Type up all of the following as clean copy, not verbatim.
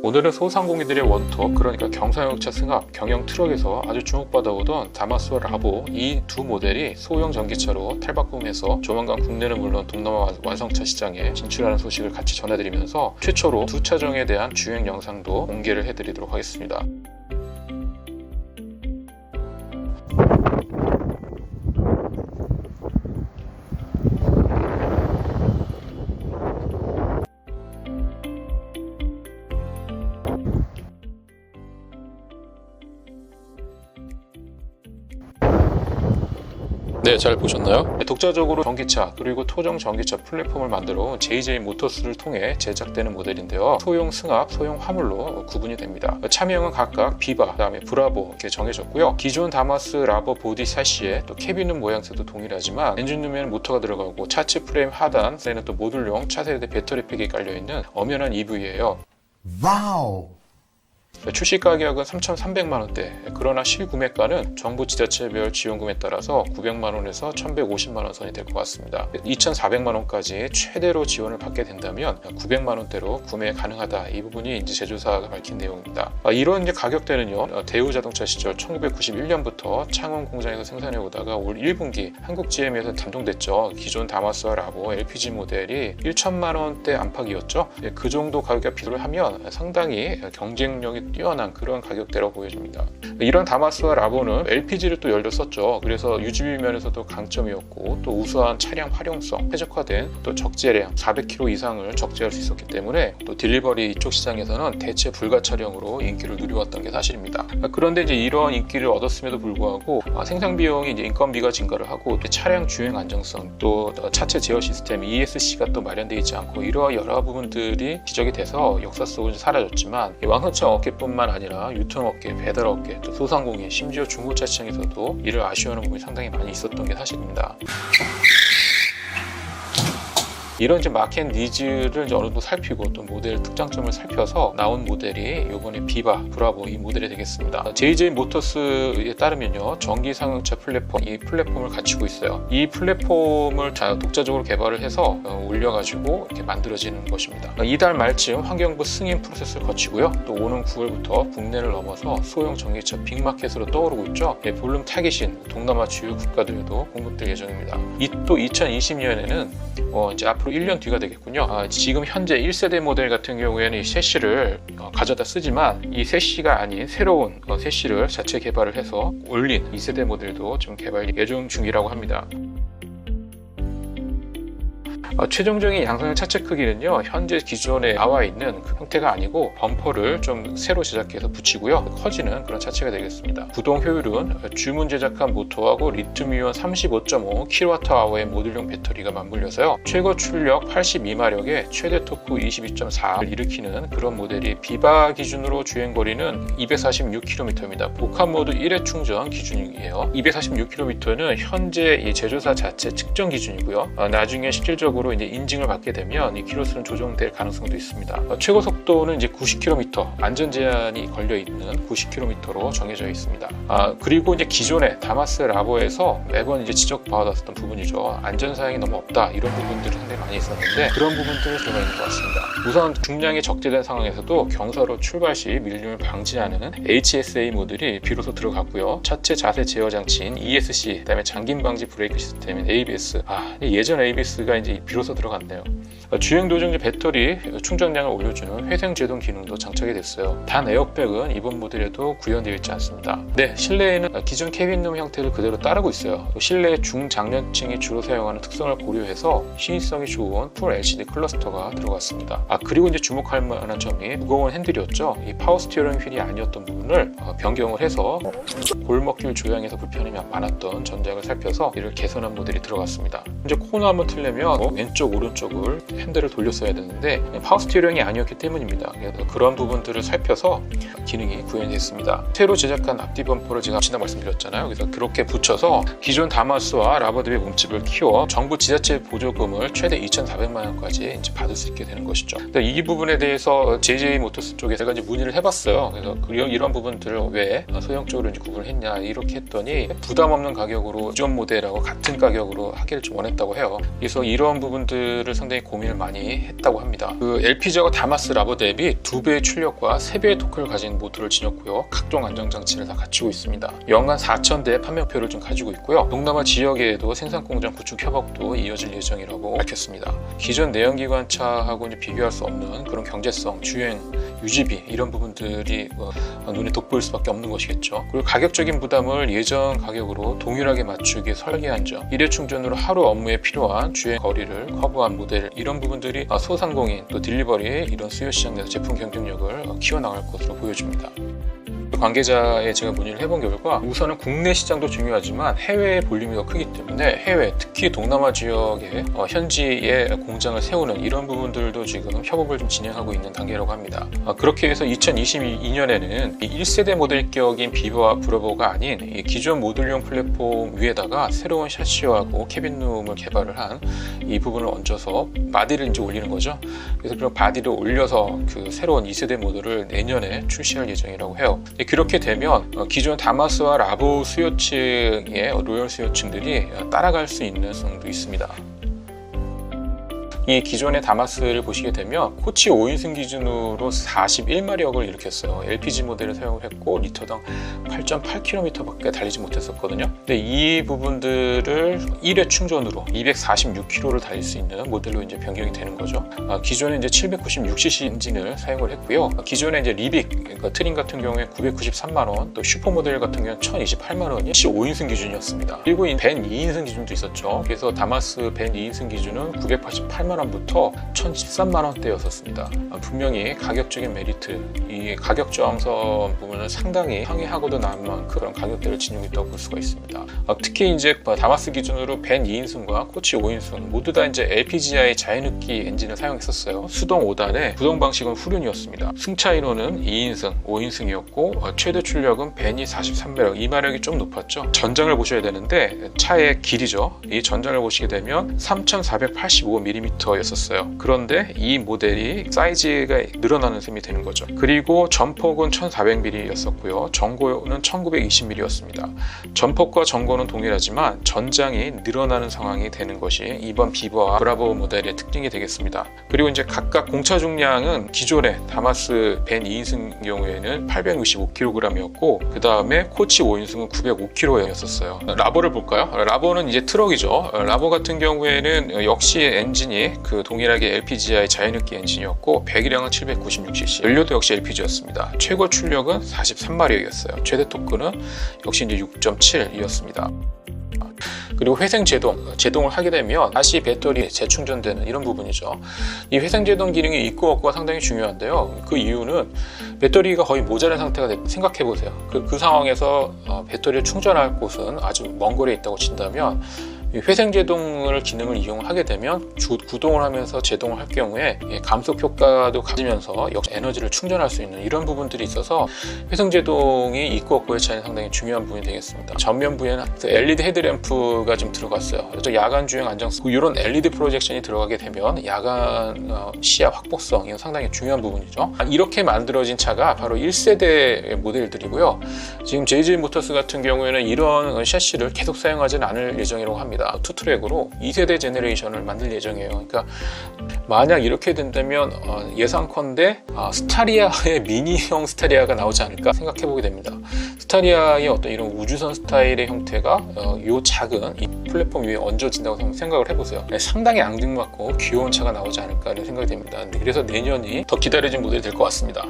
오늘은 소상공인들의 원톱, 그러니까 경사용차 승합, 경영 트럭에서 아주 주목받아오던 다마스와 라보 이 두 모델이 소형 전기차로 탈바꿈해서 조만간 국내는 물론 동남아 완성차 시장에 진출하는 소식을 같이 전해드리면서 최초로 두 차종에 대한 주행 영상도 공개를 해드리도록 하겠습니다. 네, 잘 보셨나요? 독자적으로 전기차 그리고 토종 전기차 플랫폼을 만들어 JJ 모터스를 통해 제작되는 모델인데요. 소형 승합, 소형 화물로 구분이 됩니다. 차명은 각각 비바, 그다음에 브라보 이렇게 정해졌고요. 기존 다마스 라보 보디 샤시에 또 캐비닛 모양새도 동일하지만 엔진룸에는 모터가 들어가고 차체 프레임 하단에는 또 모듈용 차세대 배터리팩이 깔려있는 엄연한 EV예요. 와우! 출시 가격은 3,300만원대, 그러나 실구매가는 정부 지자체별 지원금에 따라서 900만원에서 1,150만원 선이 될 것 같습니다. 2,400만원까지 최대로 지원을 받게 된다면 900만원대로 구매 가능하다. 이 부분이 이제 제조사가 밝힌 내용입니다. 이런 이제 가격대는요, 대우자동차 시절 1991년부터 창원 공장에서 생산해 오다가 올 1분기 한국 GM에서 단종됐죠. 기존 다마스와 라보 LPG 모델이 1,000만원대 안팎이었죠. 그 정도 가격에 비교를 하면 상당히 경쟁력이 뛰어난 그런 가격대라고 보여집니다. 이런 다마스와 라보는 LPG를 또 연료 썼죠. 그래서 유지비 면에서도 강점이었고 또 우수한 차량 활용성, 최적화된 또 적재량 400km 이상을 적재할 수 있었기 때문에 또 딜리버리 이쪽 시장에서는 대체 불가 차량으로 인기를 누려왔던 게 사실입니다. 그런데 이제 이런 인기를 얻었음에도 불구하고 생산 비용이 이제 인건비가 증가를 하고 차량 주행 안정성 또 차체 제어 시스템 ESC가 또 마련되어 있지 않고 이러한 여러 부분들이 지적이 돼서 역사 속으로 사라졌지만 왕성차 업계 뿐만 아니라 유통업계, 배달업계, 또 소상공인, 심지어 중고차 시장에서도 이를 아쉬워하는 부분이 상당히 많이 있었던 게 사실입니다. 이런 이제 마켓 니즈를 이제 어느 정도 살피고 또 모델 특장점을 살펴서 나온 모델이 이번에 비바, 브라보 이 모델이 되겠습니다. JJ 모터스에 따르면요, 전기 상용차 플랫폼, 이 플랫폼을 갖추고 있어요. 이 플랫폼을 독자적으로 개발을 해서 올려가지고 이렇게 만들어지는 것입니다. 이달 말쯤 환경부 승인 프로세스를 거치고요. 또 오는 9월부터 국내를 넘어서 소형 전기차 빅마켓으로 떠오르고 있죠. 볼륨 타깃인 동남아 주요 국가들에도 공급될 예정입니다. 또 2020년에는 이제 앞으로 1년 뒤가 되겠군요. 지금 현재 1세대 모델 같은 경우에는 이 셰시를 가져다 쓰지만 이 셰시가 아닌 새로운 셰시를 자체 개발을 해서 올린 2세대 모델도 좀 개발 예정 중이라고 합니다. 최종적인 양산형 차체 크기는요, 현재 기존에 나와 있는 그 형태가 아니고 범퍼를 좀 새로 제작해서 붙이고요, 커지는 그런 차체가 되겠습니다. 구동 효율은 주문 제작한 모터하고 리튬이온 35.5kWh의 모듈용 배터리가 맞물려서요, 최고 출력 82마력에 최대 토크 22.4를 일으키는 그런 모델이 비바 기준으로 주행거리는 246km입니다. 복합 모드 1회 충전 기준이에요. 246km는 현재 이 제조사 자체 측정 기준이고요. 나중에 실질적으로 이제 인증을 받게 되면 이 키로수는 조정될 가능성도 있습니다. 최고 속도는 이제 90km, 안전 제한이 걸려 있는 90km로 정해져 있습니다. 그리고 이제 기존에 다마스 라보에서 매번 이제 지적받았던 부분이죠. 안전 사양이 너무 없다, 이런 부분들이 상당히 많이 있었는데 그런 부분들을 들어가 있는 것 같습니다. 우선 중량이 적재된 상황에서도 경사로 출발 시 밀림을 방지하는 HSA 모듈이 비로소 들어갔고요. 차체 자세 제어 장치인 ESC, 그다음에 잠김 방지 브레이크 시스템인 ABS. 예전 ABS가 이제 비로소 들어갔네요. 주행 도중 배터리 충전량을 올려주는 회생 제동 기능도 장착이 됐어요. 단 에어백은 이번 모델에도 구현되어 있지 않습니다. 네, 실내에는 기존 캐빈룸 형태를 그대로 따르고 있어요. 실내 중장년층이 주로 사용하는 특성을 고려해서 시인성이 좋은 풀 LCD 클러스터가 들어갔습니다. 그리고 이제 주목할 만한 점이 무거운 핸들이었죠. 이 파워 스티어링 휠이 아니었던 부분을 변경을 해서 골목길 조향에서 불편함이 많았던 전작을 살펴서 이를 개선한 모델이 들어갔습니다. 이제 코너 한번 틀려면 왼쪽 오른쪽을 핸들을 돌렸어야 되는데 파워 스티어링이 아니었기 때문입니다. 그래서 그런 부분들을 살펴서 기능이 구현됐습니다. 새로 제작한 앞뒤 범퍼를 제가 지난 말씀드렸잖아요. 그래서 그렇게 붙여서 기존 다마스와 라보들의 몸집을 키워 정부 지자체 보조금을 최대 2,400만 원까지 이제 받을 수 있게 되는 것이죠. 이 부분에 대해서 JJ 모터스 쪽에서 제가 이제 문의를 해봤어요. 그래서 이런 부분들을 왜 소형적으로 이제 구분을 했냐 이렇게 했더니 부담 없는 가격으로 기존 모델하고 같은 가격으로 하기를 좀 원했다고 해요. 그래서 이런 부분들을 상당히 고민 고민을 많이 했다고 합니다. 그 LPG와 다마스 라보 대비 2배의 출력과 3배의 토크를 가진 모터를 지녔고요. 각종 안정장치를 다 갖추고 있습니다. 연간 4,000대의 판매표를 좀 가지고 있고요. 동남아 지역에도 생산 공장 구축 협업도 이어질 예정이라고 밝혔습니다. 기존 내연기관차하고 비교할 수 없는 그런 경제성, 주행, 유지비 이런 부분들이 눈에 돋보일 수밖에 없는 것이겠죠. 그리고 가격적인 부담을 예전 가격으로 동일하게 맞추기 위해 설계한 점, 일회 충전으로 하루 업무에 필요한 주행 거리를 커버한 모델, 이런 부분들이 소상공인 또 딜리버리 이런 수요 시장 내에서 제품 경쟁력을 키워나갈 것으로 보여집니다. 관계자에 제가 문의를 해본 결과 우선은 국내 시장도 중요하지만 해외의 볼륨이 더 크기 때문에 해외, 특히 동남아 지역에 현지에 공장을 세우는 이런 부분들도 지금 협업을 좀 진행하고 있는 단계라고 합니다. 그렇게 해서 2022년에는 1세대 모델격인 비버와 브라보가 아닌 이 기존 모듈용 플랫폼 위에다가 새로운 샤시하고 캐빈룸을 개발을 한 이 부분을 얹어서 바디를 이제 올리는 거죠. 그래서 그런 바디를 올려서 그 새로운 2세대 모델을 내년에 출시할 예정이라고 해요. 그렇게 되면 기존 다마스와 라보 수요층의 로열 수요층들이 따라갈 수 있는 가능성도 있습니다. 이 기존의 다마스를 보시게 되면 코치 5인승 기준으로 41마력을 일으켰어요. LPG 모델을 사용을 했고 리터당 8.8km밖에 달리지 못했었거든요. 근데 이 부분들을 1회 충전으로 246km를 달릴 수 있는 모델로 이제 변경이 되는 거죠. 기존에 이제 796cc 엔진을 사용을 했고요. 기존에 이제 리빅, 그러니까 트림 같은 경우에 993만 원, 또 슈퍼 모델 같은 경우는 1028만 원이 5인승 기준이었습니다. 그리고 벤 2인승 기준도 있었죠. 그래서 다마스 벤 2인승 기준은 988만 원부터 1013만 원대였었습니다. 분명히 가격적인 메리트, 이 가격 저항선 부분은 상당히 상회하고도 남을 만큼 그런 가격대를 지니고 있다고 볼 수가 있습니다. 특히 이제 다마스 기준으로 벤 2인승과 코치 5인승 모두 다 이제 LPGI 자연흡기 엔진을 사용했었어요. 수동 5단에 구동 방식은 후륜이었습니다. 승차 인원은 2인승, 5인승이었고 최대 출력은 벤이 43마력, 이 마력이 좀 높았죠. 전장을 보셔야 되는데 차의 길이죠. 이 전장을 보시게 되면 3485mm 였었어요. 그런데 이 모델이 사이즈가 늘어나는 셈이 되는 거죠. 그리고 전폭은 1400mm 였었고요. 전고는 1920mm 였습니다. 전폭과 전고는 동일하지만 전장이 늘어나는 상황이 되는 것이 이번 비버와 브라보 모델의 특징이 되겠습니다. 그리고 이제 각각 공차 중량은 기존의 다마스 벤 2인승 경우에는 865kg이었고 그 다음에 코치 5인승은 905kg였었어요. 라보를 볼까요? 라보는 이제 트럭이죠. 라보 같은 경우에는 역시 엔진이 그 동일하게 LPGI 자연흡기 엔진이었고 배기량은 796cc, 연료도 역시 LPG였습니다. 최고 출력은 43마력이었어요. 최대 토크는 역시 이제 6.7이었습니다. 그리고 회생 제동을 하게 되면 다시 배터리에 재충전되는 이런 부분이죠. 이 회생 제동 기능이 있고 없고가 상당히 중요한데요. 그 이유는 배터리가 거의 모자란 상태가 생각해 보세요. 그 상황에서 배터리를 충전할 곳은 아주 먼 거리에 있다고 친다면 회생 제동을 기능을 이용하게 되면 구동을 하면서 제동을 할 경우에 감속 효과도 가지면서 역시 에너지를 충전할 수 있는 이런 부분들이 있어서 회생 제동이 있고 없고의 차이는 상당히 중요한 부분이 되겠습니다. 전면부에는 LED 헤드램프가 좀 들어갔어요. 그래서 야간 주행 안정성, 이런 LED 프로젝션이 들어가게 되면 야간 시야 확보성, 이건 상당히 중요한 부분이죠. 이렇게 만들어진 차가 바로 1세대 모델들이고요. 지금 JJ 모터스 같은 경우에는 이런 샤시를 계속 사용하지는 않을 예정이라고 합니다. 투트랙으로 2세대 제너레이션을 만들 예정이에요. 그러니까 만약 이렇게 된다면 예상컨대 스타리아의 미니형 스타리아가 나오지 않을까 생각해보게 됩니다. 스타리아의 어떤 이런 우주선 스타일의 형태가 이 작은 이 플랫폼 위에 얹어진다고 생각을 해보세요. 상당히 앙증맞고 귀여운 차가 나오지 않을까 이런 생각이 됩니다. 그래서 내년이 더 기다려진 모델이 될 것 같습니다.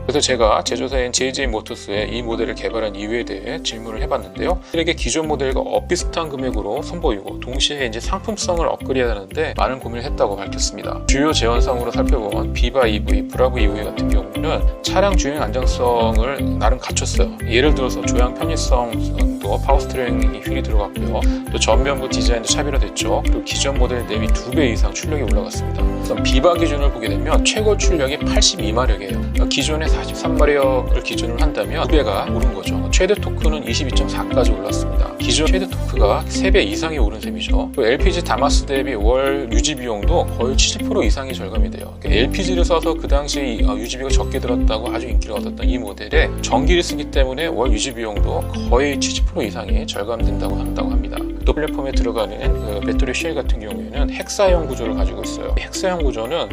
그래서 제가 제조사인 JJ 모터스의 이 모델을 개발한 이유에 대해 질문을 해봤는데요. 이렇게 기존 모델과 비슷한 금액으로 선보이고 동시에 이제 상품성을 업그레이드하는데 많은 고민을 했다고 밝혔습니다. 주요 제원상으로 살펴본 비바 EV, 브라보 EV 같은 경우는 차량 주행 안정성을 나름 갖췄어요. 예를 들어서 조향 편의성도 파워스티어링 휠이 들어갔고요. 또 전면부 디자인도 차별화됐죠. 그리고 기존 모델 대비 2배 이상 출력이 올라갔습니다. 우선 비바 기준을 보게 되면 최고 출력이 82마력이에요. 기존의 43마력을 기준으로 한다면 2배가 오른 거죠. 최대 토크는 22.4까지 올랐습니다. 기존 최대 토크가 3배 이상이 오른 셈이죠. LPG 다마스 대비 월 유지 비용도 거의 70% 이상이 절감이 돼요. LPG를 써서 그 당시 유지비가 적게 들었다고 아주 인기를 얻었던 이 모델에 전기를 쓰기 때문에 월 유지 비용도 거의 70% 이상이 절감된다고 한다고 합니다. 또 플랫폼에 들어가는 그 배터리 쉘 같은 경우에는 헥사형 구조를 가지고 있어요. 헥사형 구조는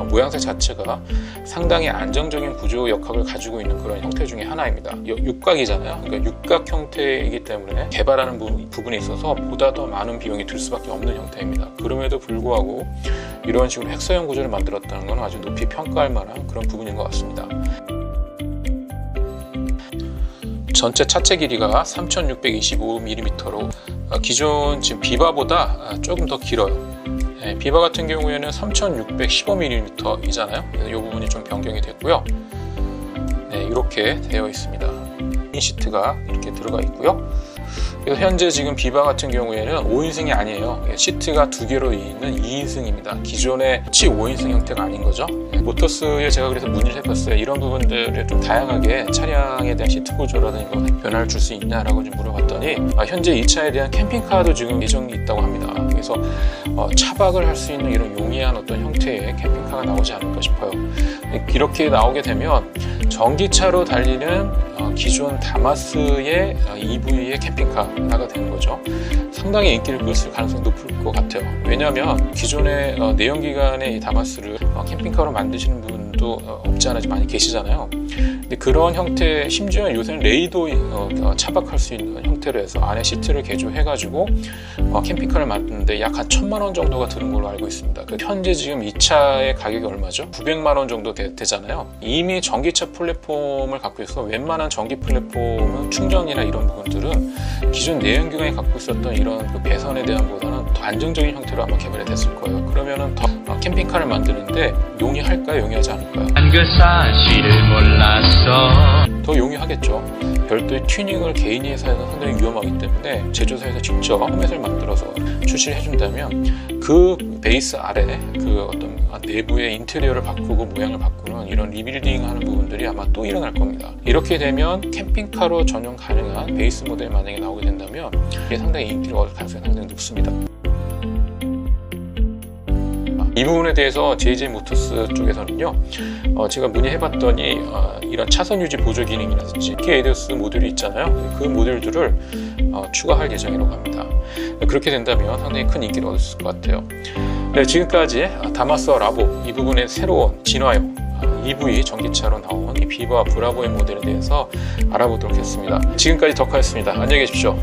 모양새 자체가 상당히 안정적인 구조 역학을 가지고 있는 그런 형태 중에 하나입니다. 육각이잖아요. 그러니까 육각 형태이기 때문에 개발하는 부분에 있어서 보다 더 많은 비용이 들 수밖에 없는 형태입니다. 그럼에도 불구하고 이런 식으로 헥사형 구조를 만들었다는 건 아주 높이 평가할 만한 그런 부분인 것 같습니다. 전체 차체 길이가 3625mm로 기존 지금 비바보다 조금 더 길어요. 비바 같은 경우에는 3615mm이잖아요. 이 부분이 좀 변경이 됐고요. 이렇게 되어 있습니다. 시트가 이렇게 들어가 있고요. 그래서 현재 지금 비바 같은 경우에는 5인승이 아니에요. 시트가 2개로 있는 2인승입니다. 기존의 5인승 형태가 아닌 거죠. 모터스에 제가 그래서 문의를 해봤어요. 이런 부분들을 좀 다양하게 차량에 대한 시트 구조라든가 변화를 줄 수 있냐라고 좀 물어봤더니 현재 이 차에 대한 캠핑카도 지금 예정이 있다고 합니다. 그래서 차박을 할 수 있는 이런 용이한 어떤 형태의 캠핑카가 나오지 않을까 싶어요. 이렇게 나오게 되면 전기차로 달리는 기존 다마스의 EV의 캠핑카가 되는 거죠. 상당히 인기를 끌 가능성이 높을 것 같아요. 왜냐하면 기존의 내연기관의 이 다마스를 캠핑카로 만드시는 분도 없지 않아 많이 계시잖아요. 근데 그런 형태, 심지어 요새는 레이도 차박할 수 있는 형태로 해서 안에 시트를 개조해가지고 캠핑카를 만드는데 약 한 1000만 원 정도가 드는 걸로 알고 있습니다. 현재 지금 이 차의 가격이 얼마죠? 900만 원 정도 되잖아요. 이미 전기차 플랫폼을 갖고 있어서 웬만한 전기 플랫폼은 충전이나 이런 부분들은 기존 내연기관이 갖고 있었던 이런 그 배선에 대한 보다는 더 안정적인 형태로 아마 개발이 됐을 거예요. 그러면은 더 캠핑카를 만드는데 용이할까요? 용이하지 않을까요? 그 사실을 몰랐어. 더 용이하겠죠. 별도의 튜닝을 개인이 해서 하는 상당히 위험하기 때문에 제조사에서 직접 헬멧을 만들어서 출시를 해준다면 그 베이스 아래 그 어떤 내부의 인테리어를 바꾸고 모양을 바꾸는 이런 리빌딩 하는 부분들이 아마 또 일어날 겁니다. 이렇게 되면 캠핑카로 전용 가능한 베이스 모델이 만약에 나오게 된다면 이게 상당히 인기를 얻을 가능성이 상당히 높습니다. 이 부분에 대해서 JJ 모터스 쪽에서는요, 제가 문의해봤더니 이런 차선 유지 보조 기능이라든지 ADAS 모듈이 있잖아요. 그 모듈들을 추가할 예정이라고 합니다. 그렇게 된다면 상당히 큰 인기를 얻을 것 같아요. 네, 지금까지 다마스와 라보 이 부분의 새로운 진화형 EV 전기차로 나온 이 비바와 브라보의 모델에 대해서 알아보도록 했습니다. 지금까지 덕화였습니다. 안녕히 계십시오.